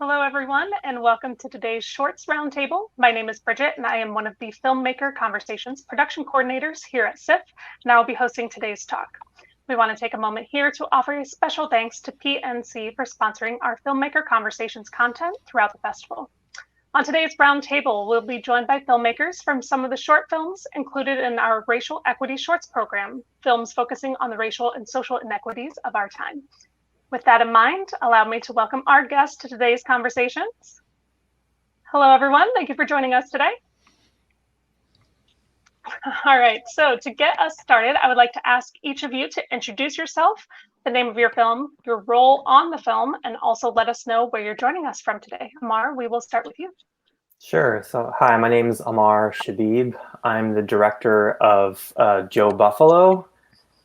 Hello, everyone, and welcome to today's Shorts Roundtable. My name is Bridget, and I am one of the Filmmaker Conversations production coordinators here at SIF, and I will be hosting today's talk. We want to take a moment here to offer a special thanks to PNC for sponsoring our Filmmaker Conversations content throughout the festival. On today's roundtable, we'll be joined by filmmakers from some of the short films included in our Racial Equity Shorts program, films focusing on the racial and social inequities of our time. With that in mind, allow me to welcome our guests to today's conversations. Hello, everyone. Thank you for joining us today. All right, so to get us started, I would like to ask each of you to introduce yourself, the name of your film, your role on the film, and also let us know where you're joining us from today. Amar, we will start with you. Sure. So, hi, my name is Amar Shabib. I'm the director of Joe Buffalo,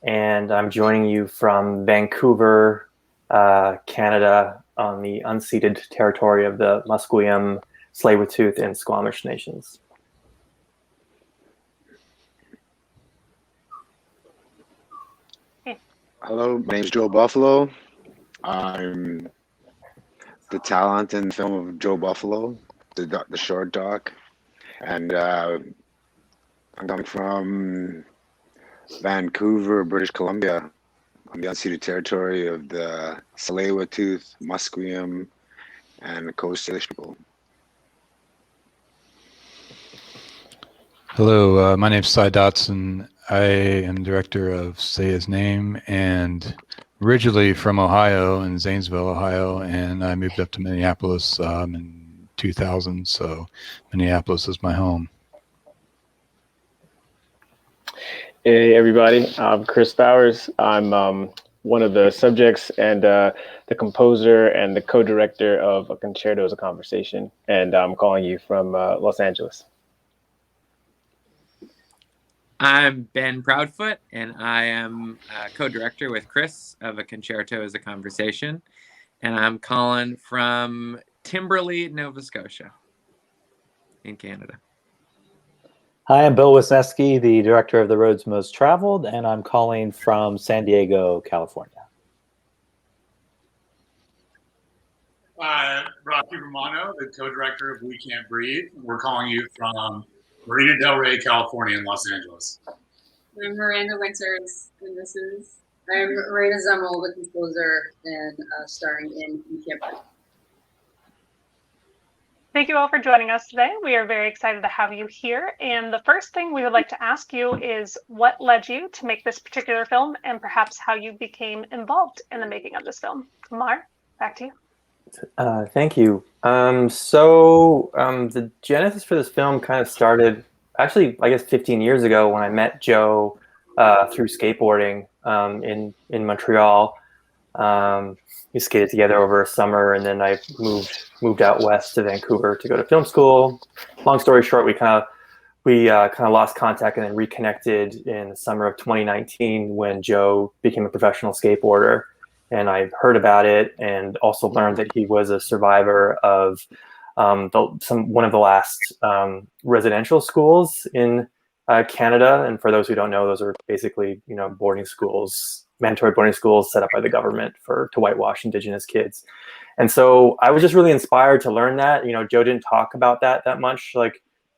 and I'm joining you from Vancouver, Canada, on the unceded territory of the Musqueam, Tsleil-Waututh, and Squamish nations. Hello, my name is Joe Buffalo. I'm the talent in the film of Joe Buffalo, the short doc, and I'm coming from Vancouver, British Columbia, on the unceded territory of the Tsleil-Waututh, Musqueam, and the Coast Salish people. Hello, my name is Cy Dotson. I am director of Say His Name, and originally from Ohio, in Zanesville, Ohio, and I moved up to Minneapolis in 2000, so Minneapolis is my home. Hey everybody, I'm Chris Bowers. I'm one of the subjects and the composer and the co-director of A Concerto is a Conversation, and I'm calling you from Los Angeles. I'm Ben Proudfoot, and I am co-director with Chris of A Concerto is a Conversation, and I'm calling from Timberlea, Nova Scotia, in Canada. Hi, I'm Bill Wisniewski, the director of The Roads Most Traveled, and I'm calling from San Diego, California. Rocky Romano, the co-director of We Can't Breathe. We're calling you from Marina Del Rey, California, in Los Angeles. I'm Miranda Winters, and I'm Marina Zemmel, the composer and starring in We Can't Breathe. Thank you all for joining us today. We are very excited to have you here. And the first thing we would like to ask you is what led you to make this particular film and perhaps how you became involved in the making of this film. Amar, back to you. Thank you. The genesis for this film kind of started actually, I guess, 15 years ago when I met Joe through skateboarding in Montreal. We skated together over a summer, and then I moved out west to Vancouver to go to film school. Long story short, we kind of lost contact and then reconnected in the summer of 2019 when Joe became a professional skateboarder. And I heard about it and also learned that he was a survivor of one of the last residential schools in Canada. And for those who don't know, those are basically, boarding schools, mandatory boarding schools set up by the government to whitewash Indigenous kids. And so I was just really inspired to learn that. Joe didn't talk about that much,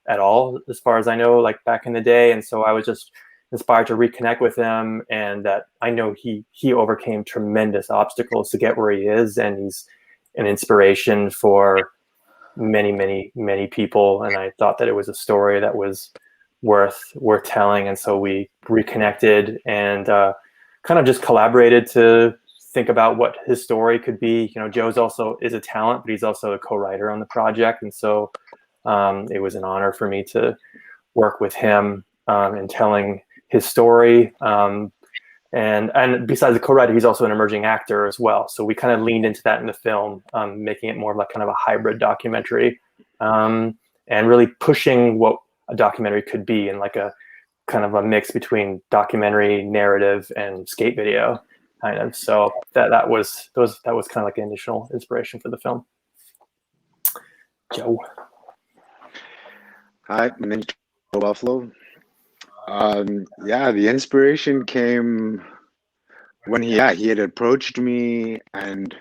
at all, as far as I know, back in the day. And so I was just inspired to reconnect with him, and that I know he overcame tremendous obstacles to get where he is, and he's an inspiration for many, many, many people. And I thought that it was a story that was worth telling. And so we reconnected and kind of just collaborated to think about what his story could be. Joe's also is a talent, but he's also a co-writer on the project. And so it was an honor for me to work with him in telling his story. And besides the co-writer, he's also an emerging actor as well. So we kind of leaned into that in the film, making it more like kind of a hybrid documentary, and really pushing what a documentary could be in like a kind of a mix between documentary, narrative, and skate video kind of. So that was kind of like an initial inspiration for the film. Joe. Hi, my name is Joe Buffalo. The inspiration came when he had approached me and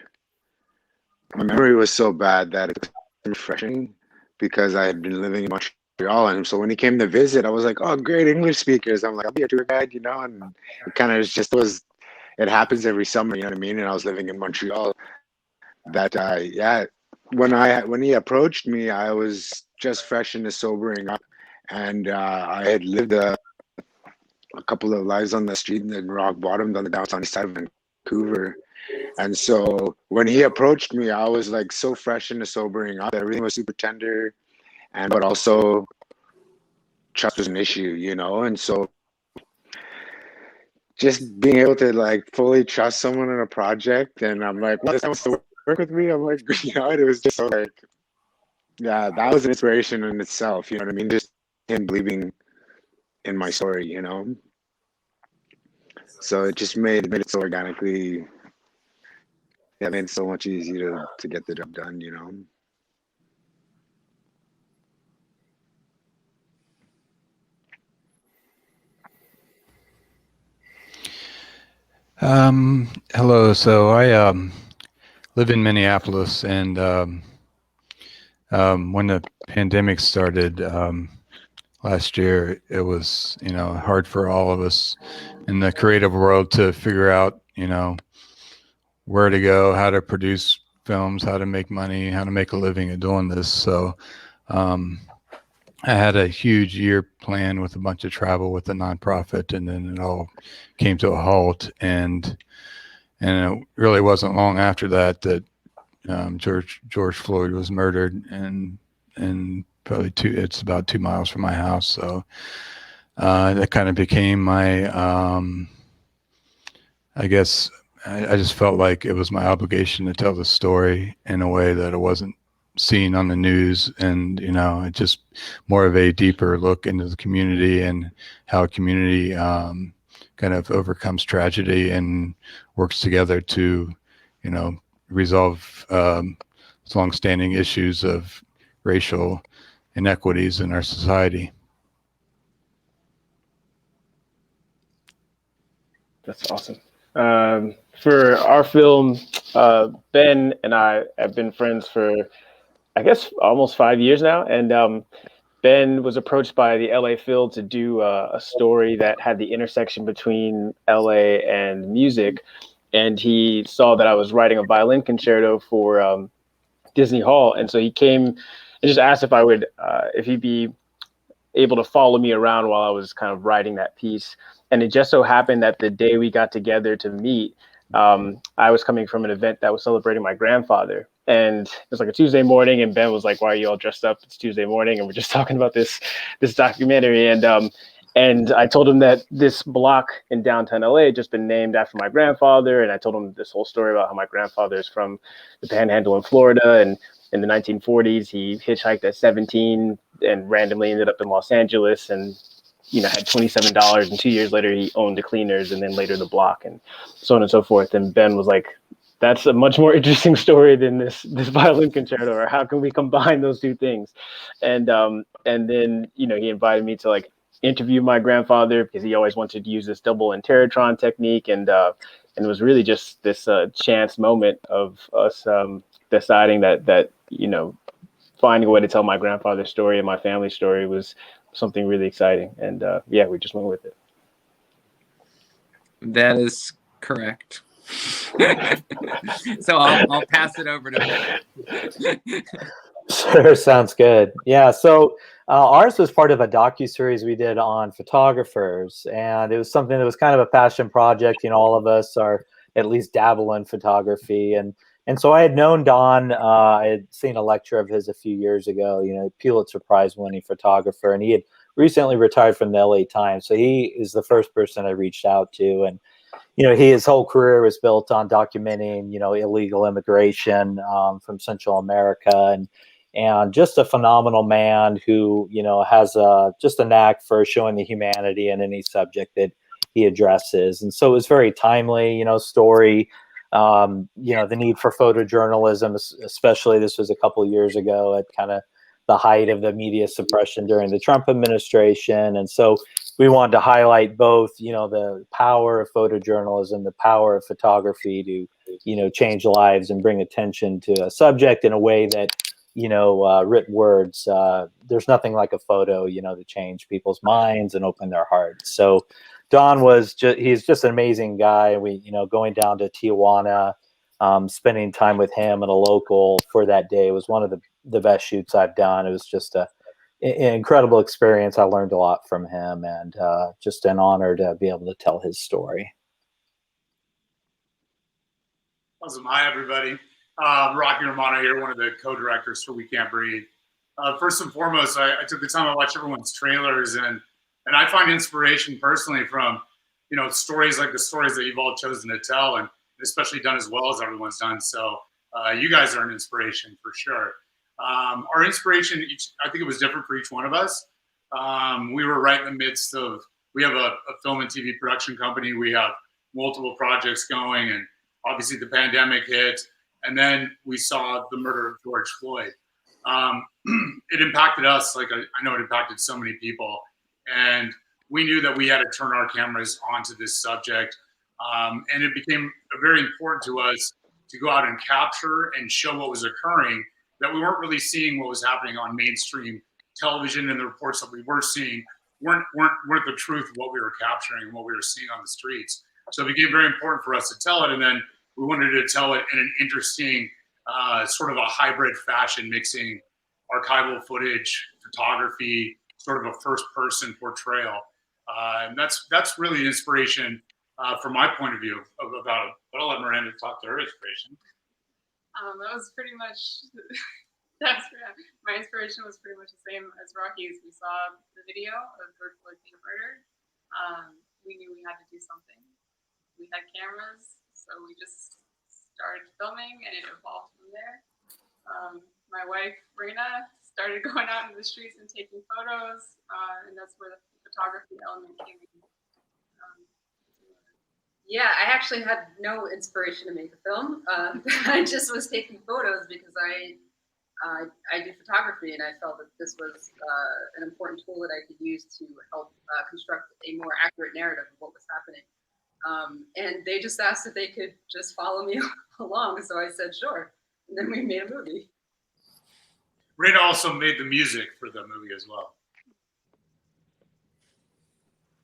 my memory was so bad that it was refreshing because I had been living in Montreal. And so when he came to visit, I was like, oh, great English speakers. I'm like, I'll be a tour guide, you know, and it kind of just was, it happens every summer, you know what I mean? And I was living in Montreal that, yeah, when he approached me, I was just fresh into sobering up. And I had lived a couple of lives on the street in rock bottom on the downtown east side of Vancouver. And so when he approached me, I was like so fresh into sobering up. Everything was super tender, but also trust was an issue, you know? And so just being able to like fully trust someone in a project, and I'm like, well, this wants to work with me. I'm like, you know, it was just so like, yeah, that was an inspiration in itself, you know what I mean? Just him believing in my story, you know? So it just made it so organically, yeah, it made it so much easier to get the job done, you know? Hello. So I live in Minneapolis, and when the pandemic started last year, it was, you know, hard for all of us in the creative world to figure out, you know, where to go, how to produce films, how to make money, how to make a living at doing this. So I had a huge year plan with a bunch of travel with the nonprofit, and then it all came to a halt. And it really wasn't long after that that George Floyd was murdered, and probably it's about 2 miles from my house. So that kind of became my, I guess I just felt like it was my obligation to tell the story in a way that it wasn't seen on the news, and, you know, it just more of a deeper look into the community and how a community kind of overcomes tragedy and works together to, you know, resolve longstanding issues of racial inequities in our society. That's awesome. For our film, Ben and I have been friends for, I guess, almost 5 years now. And Ben was approached by the LA Phil to do a story that had the intersection between LA and music. And he saw that I was writing a violin concerto for Disney Hall. And so he came and just asked if I would, if he'd be able to follow me around while I was kind of writing that piece. And it just so happened that the day we got together to meet, I was coming from an event that was celebrating my grandfather. And it was like a Tuesday morning, and Ben was like, "Why are you all dressed up? It's Tuesday morning, and we're just talking about this documentary." And I told him that this block in downtown LA had just been named after my grandfather. And I told him this whole story about how my grandfather is from the Panhandle in Florida. And in the 1940s, he hitchhiked at 17 and randomly ended up in Los Angeles, and, you know, had $27. And 2 years later, he owned the Cleaners, and then later the Block, and so on and so forth. And Ben was like, "That's a much more interesting story than this violin concerto, or how can we combine those two things?" And then, you know, he invited me to like interview my grandfather because he always wanted to use this double interrotron technique. And it was really just this chance moment of us deciding that, you know, finding a way to tell my grandfather's story and my family's story was something really exciting. And yeah, we just went with it. That is correct. So I'll pass it over to Ben. Sure, sounds good. Yeah, so ours was part of a docuseries we did on photographers, and it was something that was kind of a passion project. You know, all of us are at least dabble in photography, and so I had known Don. I had seen a lecture of his a few years ago. You know, Pulitzer Prize winning photographer, and he had recently retired from the LA Times. So he is the first person I reached out to, and you know, his whole career was built on documenting, you know, illegal immigration from Central America, and just a phenomenal man who, you know, has just a knack for showing the humanity in any subject that he addresses. And so it was very timely, you know, story. You know, the need for photojournalism, especially this was a couple of years ago, it kind of the height of the media suppression during the Trump administration. And so we wanted to highlight both, you know, the power of photojournalism, the power of photography to, you know, change lives and bring attention to a subject in a way that, you know, written words, there's nothing like a photo, you know, to change people's minds and open their hearts. So Don he's just an amazing guy. We, you know, going down to Tijuana, spending time with him and a local for that day was one of the best shoots I've done. It was just an incredible experience. I learned a lot from him, and just an honor to be able to tell his story. Awesome. Hi, everybody. Rocky Romano here, one of the co-directors for We Can't Breathe. First and foremost, I took the time to watch everyone's trailers, and I find inspiration personally from, you know, stories like the stories that you've all chosen to tell, and especially done as well as everyone's done. So you guys are an inspiration for sure. Our inspiration, I think it was different for each one of us. We were right in the midst of, we have a film and TV production company. We have multiple projects going, and obviously the pandemic hit, and then we saw the murder of George Floyd. It impacted us, like I know it impacted so many people, and we knew that we had to turn our cameras onto this subject, and it became very important to us to go out and capture and show what was occurring, that we weren't really seeing what was happening on mainstream television, and the reports that we were seeing weren't the truth of what we were capturing and what we were seeing on the streets. So it became very important for us to tell it, and then we wanted to tell it in an interesting, sort of a hybrid fashion, mixing archival footage, photography, sort of a first-person portrayal. And that's really the inspiration from my point of view about it. But I'll let Miranda talk to her inspiration. That was pretty much, my inspiration was pretty much the same as Rocky's. We saw the video of George Floyd being murdered. We knew we had to do something. We had cameras, so we just started filming, and it evolved from there. My wife, Raina, started going out into the streets and taking photos, and that's where the photography element came in. Yeah, I actually had no inspiration to make a film. I just was taking photos because I do photography, and I felt that this was an important tool that I could use to help construct a more accurate narrative of what was happening. And they just asked if they could just follow me along, so I said sure, and then we made a movie. Raina also made the music for the movie as well.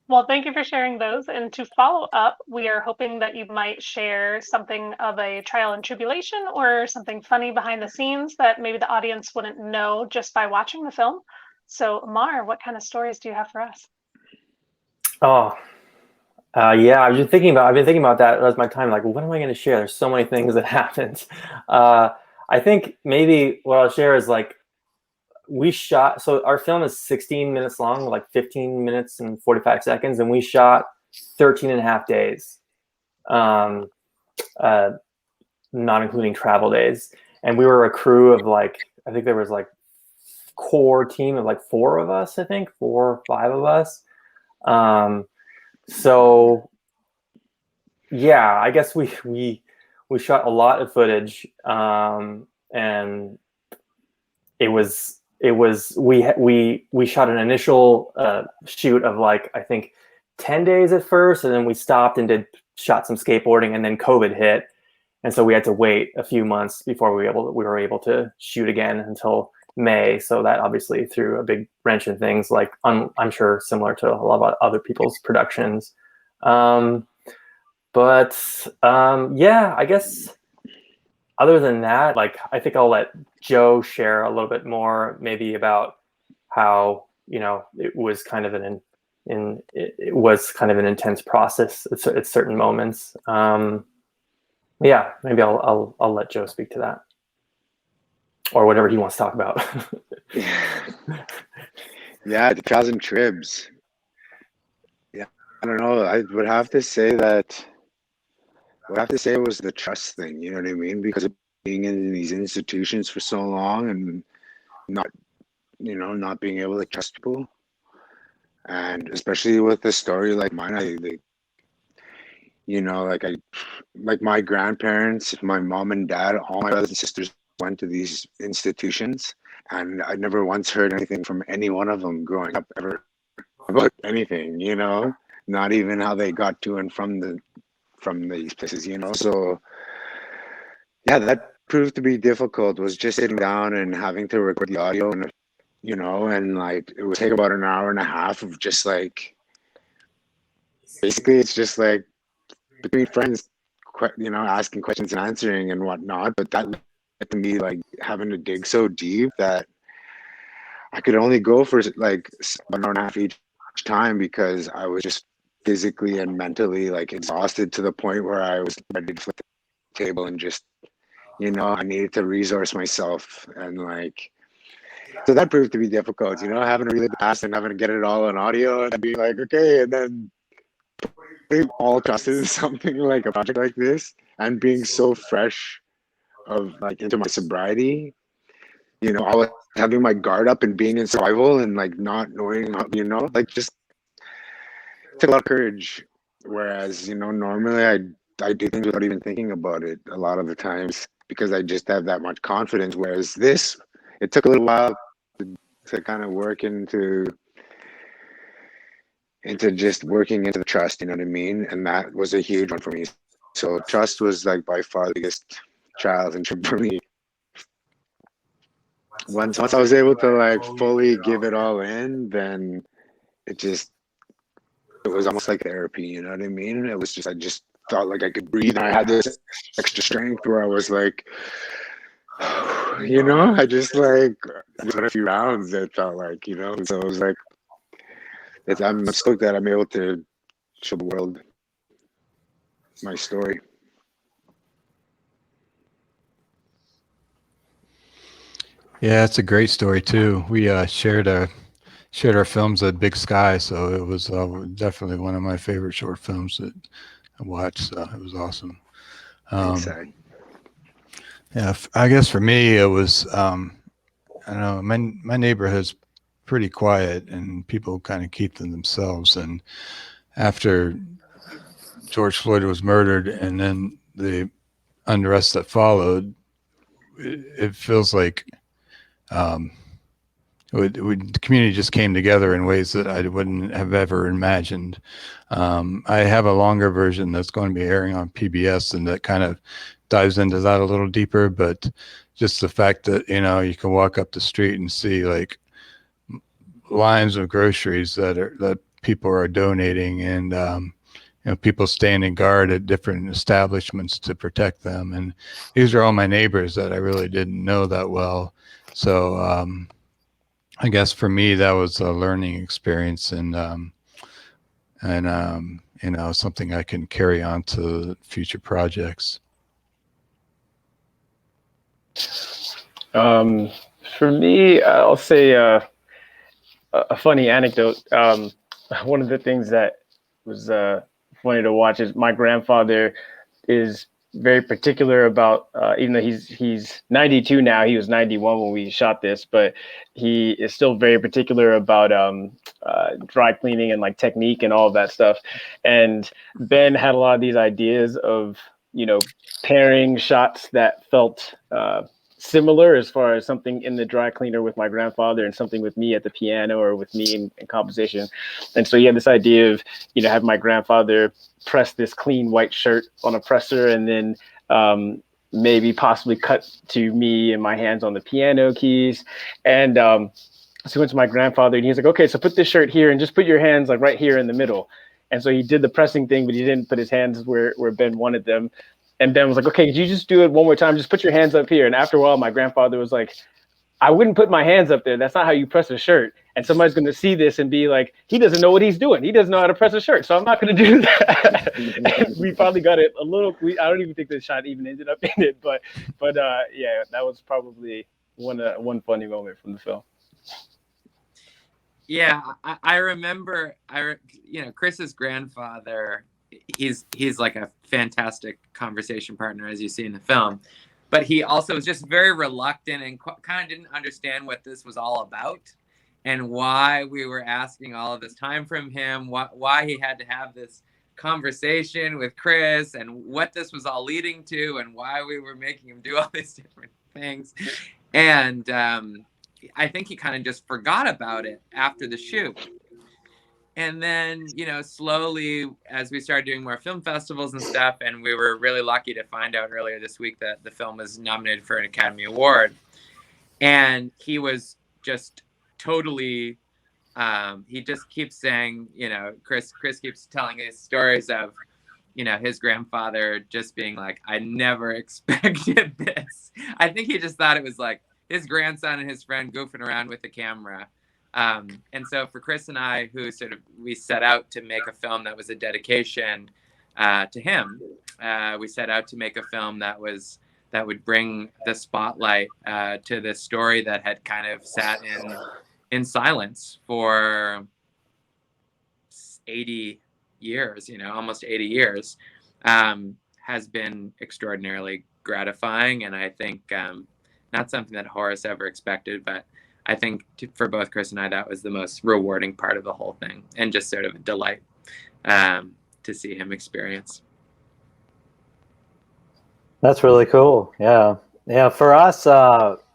Well, thank you for sharing those. And to follow up, we are hoping that you might share something of a trial and tribulation or something funny behind the scenes that maybe the audience wouldn't know just by watching the film. So, Amar, what kind of stories do you have for us? Oh, yeah, I've been thinking about that as my time. Like, what am I going to share? There's so many things that happened. I think maybe what I'll share is like, we shot, so our film is 16 minutes long, like 15 minutes and 45 seconds, and we shot 13 and a half days, not including travel days. And we were a crew of like, I think there was like core team of like 4 of us, I think, 4 or 5 of us. So yeah, I guess we shot a lot of footage, and we shot an initial shoot of like, I think 10 days at first, and then we stopped and shot some skateboarding, and then COVID hit, and so we had to wait a few months before we were able to shoot again until May. So that obviously threw a big wrench in things, like I'm sure similar to a lot of other people's productions. Yeah, I guess other than that, like, I think I'll let Joe share a little bit more maybe about how, you know, it was kind of an intense process at certain moments. Yeah, maybe I'll let Joe speak to that, or whatever he wants to talk about. Yeah, the trials and tribs. Yeah, I don't know. I would have to say that. What I have to say was the trust thing. You know what I mean? Because of being in these institutions for so long and not being able to trust people, and especially with a story like mine, like my grandparents, my mom and dad, all my brothers and sisters went to these institutions, and I never once heard anything from any one of them growing up ever about anything, you know, not even how they got to and from these places, you know. So yeah, that proved to be difficult, was just sitting down and having to record the audio, and you know, and like it would take about an hour and a half of just like, basically it's just like between friends, you know, asking questions and answering and whatnot. But that led to me like having to dig so deep that I could only go for like an hour and a half each time, because I was just physically and mentally like exhausted to the point where I was ready to flip the table and just, you know, I needed to resource myself. And like, so that proved to be difficult, you know, having to relive the past and having to get it all on audio and being like, okay, and then putting all trust in something like a project like this and being so fresh of like into my sobriety, you know, I was having my guard up and being in survival and like not knowing how, you know, like just took a lot of courage. Whereas, you know, normally I do things without even thinking about it a lot of the times, because I just have that much confidence. Whereas this, it took a little while to kind of work into just working into the trust, you know what I mean? And that was a huge one for me. So trust was like by far the biggest challenge and trip for me. Once I was able to like fully give it all in, then it was almost like therapy, you know what I mean? It was just, I just felt like I could breathe, and I had this extra strength where I was like, you know, I just like did a few rounds, it felt like, you know. So it was like, I'm stoked that I'm able to show the world my story. Yeah, it's a great story too. We shared our films at Big Sky, so it was definitely one of my favorite short films that I watched. So it was awesome. Yeah, I guess for me it was I don't know, my neighborhood's pretty quiet and people kind of keep them themselves. And after George Floyd was murdered and then the unrest that followed, it feels like the community just came together in ways that I wouldn't have ever imagined. I have a longer version that's going to be airing on PBS, and that kind of dives into that a little deeper. But just the fact that, you know, you can walk up the street and see like lines of groceries that people are donating, and you know, people standing guard at different establishments to protect them. And these are all my neighbors that I really didn't know that well. So I guess for me that was a learning experience, and you know, something I can carry on to future projects. For me, I'll say a funny anecdote. One of the things that was funny to watch is my grandfather is very particular about, even though he's 92 now, he was 91 when we shot this, but he is still very particular about dry cleaning and like technique and all of that stuff. And Ben had a lot of these ideas of, you know, pairing shots that felt similar, as far as something in the dry cleaner with my grandfather and something with me at the piano or with me in composition. And so he had this idea of, you know, have my grandfather press this clean white shirt on a presser, and then maybe possibly cut to me and my hands on the piano keys. And so he went to my grandfather and he was like, okay, so put this shirt here and just put your hands like right here in the middle. And so he did the pressing thing, but he didn't put his hands where Ben wanted them. And Ben was like, okay, could you just do it one more time? Just put your hands up here. And after a while, my grandfather was like, I wouldn't put my hands up there. That's not how you press a shirt. And somebody's going to see this and be like, he doesn't know what he's doing. He doesn't know how to press a shirt. So I'm not going to do that. And we probably got it a little, I don't even think the shot even ended up in it. But yeah, that was probably one funny moment from the film. Yeah, I remember, you know, Chris's grandfather, he's like a fantastic conversation partner, as you see in the film, but he also was just very reluctant and kind of didn't understand what this was all about and why we were asking all of this time from him, why he had to have this conversation with Chris and what this was all leading to and why we were making him do all these different things. And I think he kind of just forgot about it after the shoot. And then, slowly, as we started doing more film festivals and stuff, and we were really lucky to find out earlier this week that the film was nominated for an Academy Award. And he was just totally, he just keeps saying, Chris keeps telling his stories of, his grandfather just being like, I never expected this. I think he just thought it was like his grandson and his friend goofing around with the camera. And so for Chris and I, who we set out to make a film that was a dedication to him, we set out to make a film that would bring the spotlight to this story that had kind of sat in silence for 80 years, almost 80 years, has been extraordinarily gratifying. And I think not something that Horace ever expected, but I think for both Chris and I, that was the most rewarding part of the whole thing, and just sort of a delight to see him experience. That's really cool. Yeah. For us,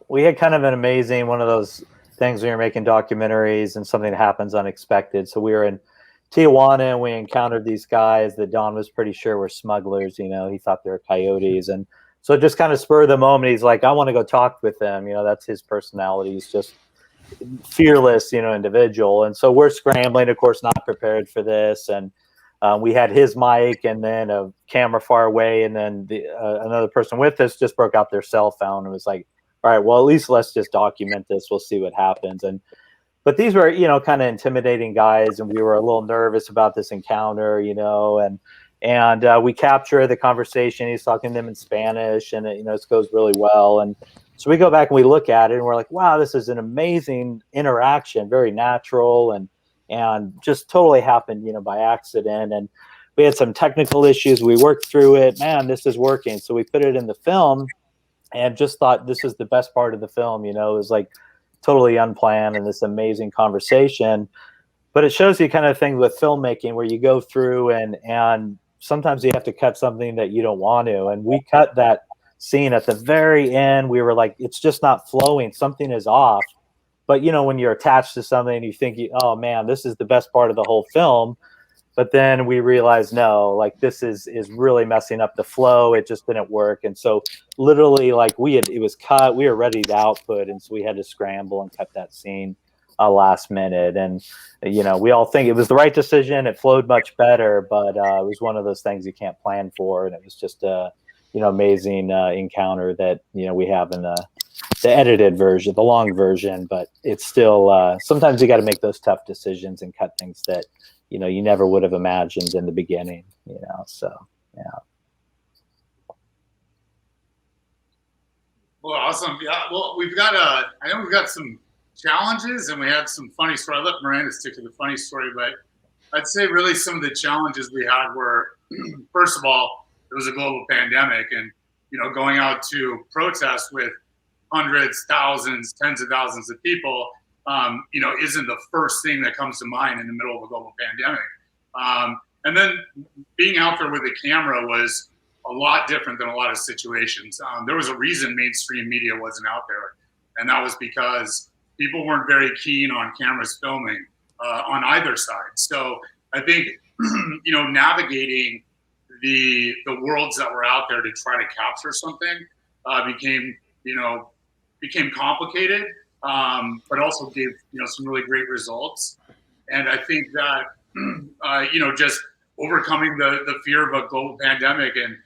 we had kind of an amazing one of those things when you're making documentaries and something that happens unexpected. So we were in Tijuana and we encountered these guys that Don was pretty sure were smugglers. He thought they were coyotes, and so it just kind of spurred the moment. He's like, I want to go talk with them. That's his personality. He's just fearless, individual. And so we're scrambling, of course, not prepared for this. And we had his mic and then a camera far away. And then another person with us just broke out their cell phone and was like, all right, well, at least let's just document this. We'll see what happens. But these were, kind of intimidating guys. And we were a little nervous about this encounter, and we capture the conversation. He's talking to them in Spanish, and it goes really well. And so we go back and we look at it, and we're like, wow, this is an amazing interaction, very natural, and just totally happened, by accident. And we had some technical issues. We worked through it. Man, this is working. So we put it in the film, and just thought this is the best part of the film. It was like totally unplanned and this amazing conversation. But it shows you kind of thing with filmmaking where you go through and sometimes you have to cut something that you don't want to. And we cut that scene at the very end. We were like, it's just not flowing. Something is off. But, when you're attached to something, you think, oh, man, this is the best part of the whole film. But then we realized, no, like this is really messing up the flow. It just didn't work. And so literally it was cut. We were ready to output. And so we had to scramble and cut that scene last minute. And, we all think it was the right decision. It flowed much better, but it was one of those things you can't plan for. And it was just a, amazing encounter that, we have in the edited version, the long version, but it's still, sometimes you got to make those tough decisions and cut things that, you never would have imagined in the beginning, so, yeah. Well, awesome. Yeah. Well, I know we've got some challenges and we have some funny story. I let Miranda stick to the funny story, but I'd say really some of the challenges we had were, first of all, it was a global pandemic, and, going out to protest with hundreds, thousands, tens of thousands of people, isn't the first thing that comes to mind in the middle of a global pandemic. And then being out there with a camera was a lot different than a lot of situations. There was a reason mainstream media wasn't out there, and that was because people weren't very keen on cameras filming on either side. So I think, navigating the worlds that were out there to try to capture something became complicated, but also gave, some really great results. And I think that, just overcoming the fear of a global pandemic and,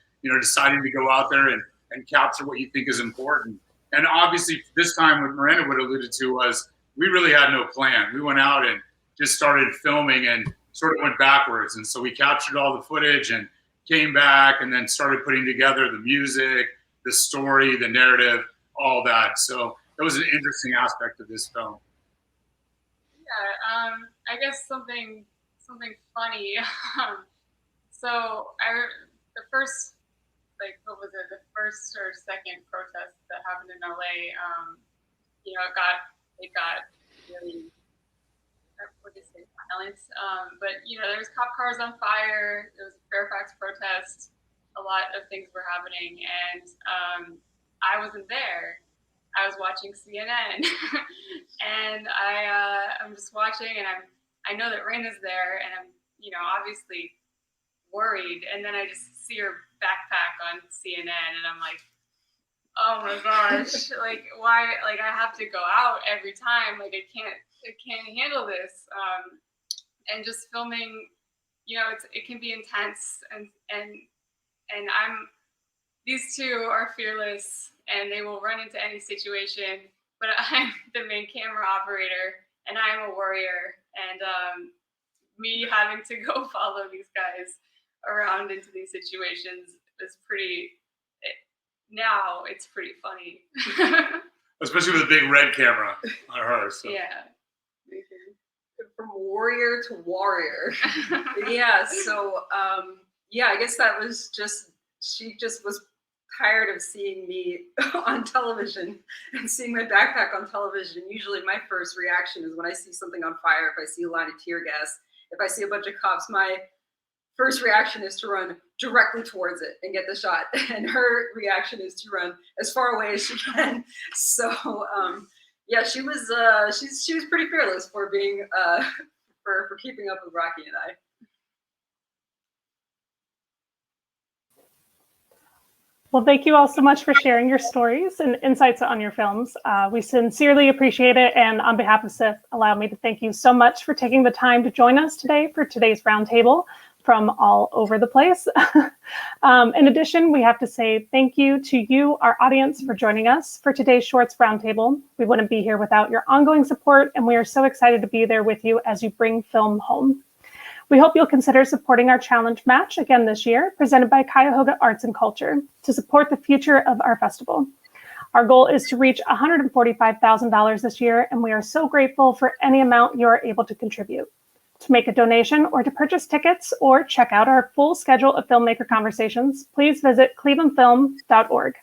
deciding to go out there and capture what you think is important. And obviously this time what Miranda would alluded to was we really had no plan. We went out and just started filming and sort of went backwards. And so we captured all the footage and came back and then started putting together the music, the story, the narrative, all that. So that was an interesting aspect of this film. Yeah, I guess something funny. So the first, the first or second protest that happened in LA, it got really, what do you say, violent. But there was cop cars on fire. There was a Fairfax protest. A lot of things were happening, and I wasn't there. I was watching CNN, and I'm just watching, and I know that Raina's there, and I'm, you know, obviously worried. And then I just see her backpack on CNN, and I'm like, oh my gosh, like why? Like I have to go out every time. Like I can't handle this. And just filming, you know, it can be intense, and these two are fearless, and they will run into any situation. But I'm the main camera operator, and I'm a warrior, and me having to go follow these guys around into these situations is pretty. Now it's pretty funny. Especially with a big red camera on her. So. Yeah. From warrior to warrior. Yeah. So yeah, I guess that was just, she just was tired of seeing me on television and seeing my backpack on television. Usually my first reaction is when I see something on fire, if I see a line of tear gas, if I see a bunch of cops, my first reaction is to run directly towards it and get the shot. And her reaction is to run as far away as she can. So yeah, she was pretty fearless for being for keeping up with Rocky and I. Well, thank you all so much for sharing your stories and insights on your films. We sincerely appreciate it. And on behalf of SIFF, allow me to thank you so much for taking the time to join us today for today's roundtable from all over the place. In addition, we have to say thank you to you, our audience, for joining us for today's Shorts Roundtable. We wouldn't be here without your ongoing support, and we are so excited to be there with you as you bring film home. We hope you'll consider supporting our challenge match again this year, presented by Cuyahoga Arts and Culture, to support the future of our festival. Our goal is to reach $145,000 this year, and we are so grateful for any amount you are able to contribute. To make a donation or to purchase tickets or check out our full schedule of filmmaker conversations, please visit clevelandfilm.org.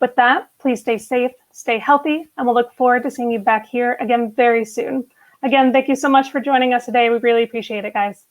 With that, please stay safe, stay healthy, and we'll look forward to seeing you back here again very soon. Again, thank you so much for joining us today. We really appreciate it, guys.